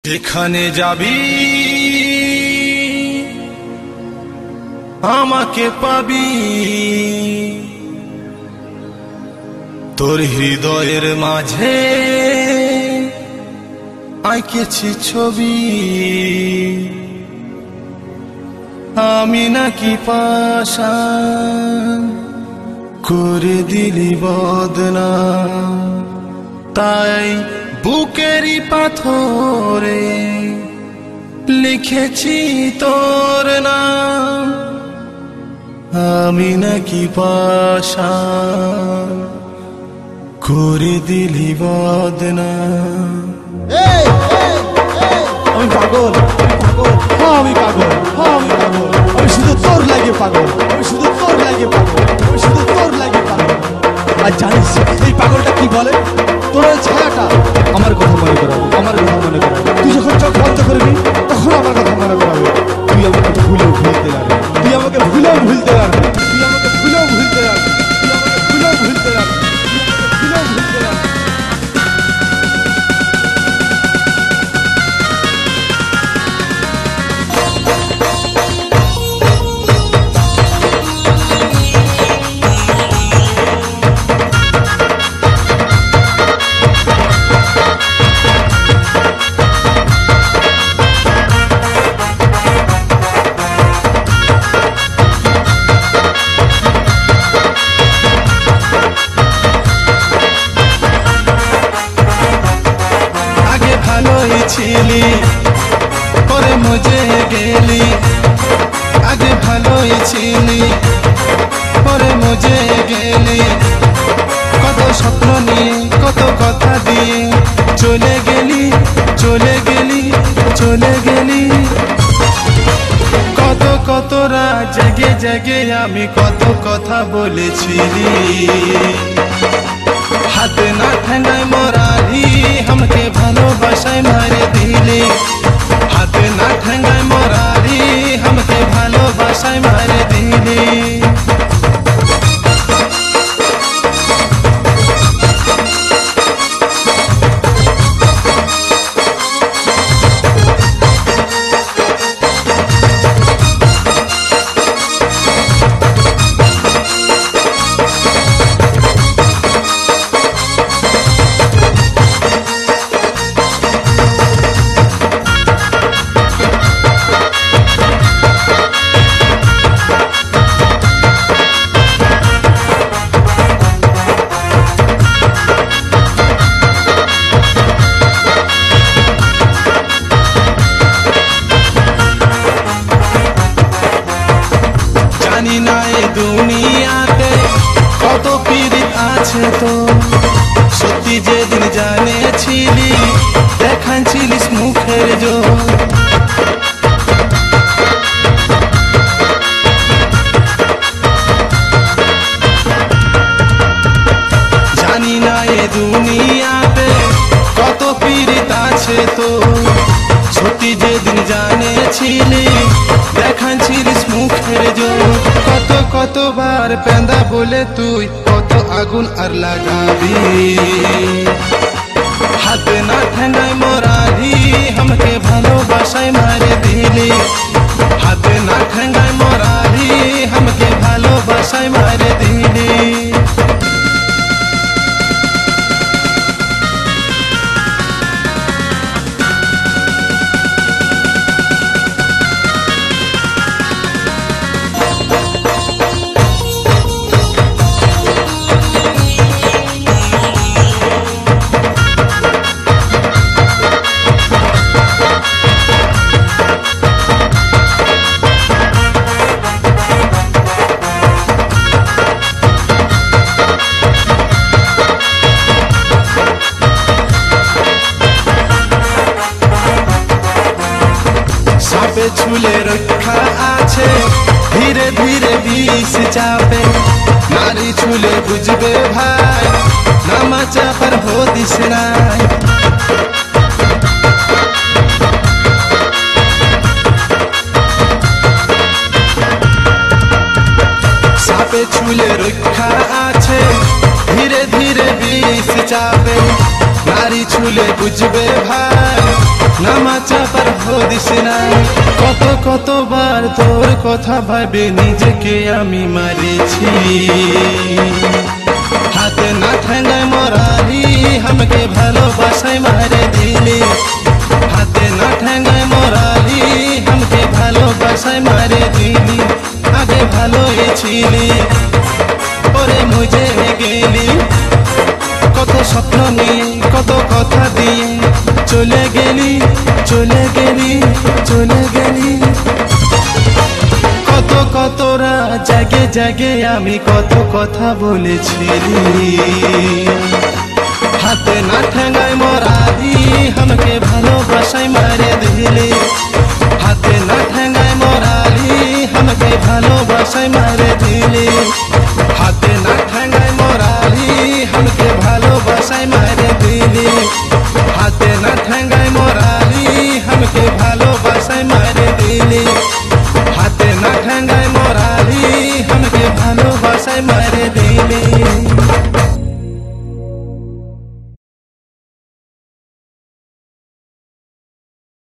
যেখানে যাবি আমাকে পাবি, তোর হৃদয়ের মাঝে আঁকেছি ছবি। আমি নাকি পাষাণ করে দিলি বদনাম, তাই বুকেরই পাথরে লিখেছি তোর নাম। আমি নাকি পাষাণ করে দিলি বদনাম। আমি পাগল, আমি পাগল, আমি শুধু তোর লাগে পাগল, আমি শুধু তোর লাগে পাগল, আমি শুধু তোর লাগে পাগল। আর জানিস এই পাগলটা কি বলে? তোর ওই ছায়াটা আমার কথা মনে করাবে, আমার কথা মনে করাবে। তুই যখন চোখ বন্ধ করবি তখন আমার কথা মনে করাবে। তুই আমাকে ভুলেও ভুলতে পারবি, তুই আমাকে ভুলেও ভুলতে পারবি, তুই আমাকে ভুলেও ভুলতে পারবি, তুই আমাকে ভুলেও ভুলতে পারবি, তুই আমাকে ভুলেও ভুলতে পারবি। ছিলি পরে মজে গেলি, আগে ভালোই ছিলি পরে মজে গেলি। কত স্বপ্ন নিয়ে কত কথা দিয়ে চলে গেলি, চলে গেলি, চলে গেলি। কত কত রাত জেগে জেগে আমি কত কথা বলেছিলি। হাতে না ঠেঙ্গায় মরারি আমাকে ভালোবাসায় মারে দিলি। হাতে না ঠেঙ্গায় মরারি আমাকে ভালোবাসায় মারে দিলি। জানি না এ দুনিয়াতে কত পীড়িত আছে তো, সত্যি যেদিন জানেছিলি দেখাচ্ছিলিস মুখের জোর। জানি না এ দুনিয়াতে কত পীড়িত আছে তো, সত্যি যেদিন জানেছিলি দেখাচ্ছিলিস মুখের জোর। কত কতবার পেন্দা বলে তুই কত আগুন আর লাগাবি। হাতে না ঠেঙ্গায় মরারি আমাকে ভালোবাসায় মারে দিলি। হাতে না ঠেঙ্গায় মরারি আমাকে ভালোবাসায় মারে দিলি। সাপে ছুলে রক্ষা আছে, ধীরে ধীরে বিষ চাপে। নারী ছুলে বুঝবে ভাই, নামা চাপার হদিস নাই। সাপে ছুলে রক্ষা আছে, ধীরে ধীরে বিষ চাপে। নারী ছুলে বুঝবে ভাই, নামা চাপার হদিস নাই কত কতবার তোর কথা ভাবে নিজেকে আমি মারেছি হাতে না ঠেঙ্গায় মরালি আমাকে ভালোবাসায় মারে দিলি হাতে না ঠেঙ্গায় মরালি আমাকে ভালোবাসায় মারে দিলি আগে ভালোই ছিলি পরে মুঝে গেলি কত স্বপ্ন নিয়ে কত কথা দিয়ে চলে গেলি চলে গেলি চলে গেলি কত কতরা জাগে জাগে আমি কত কথা বলেছিলি হাতে না ঠেঙ্গায় মরালি আমাকে ভালোবাসায় মারে দিলি হাতে না ঠেঙ্গায় মরালি আমাকে ভালোবাসায় মারে দিলি হাতে না ঠেঙ্গায় মরালি আমাকে ভালোবাসায় মারে দিলি হাতে না ঠেঙ্গায় মরালি আমাকে ভালোবাসায় মারে দিলি হাতে না ঠেঙ্গায় মরালি আমাকে ভালোবাসায় মারে দিলি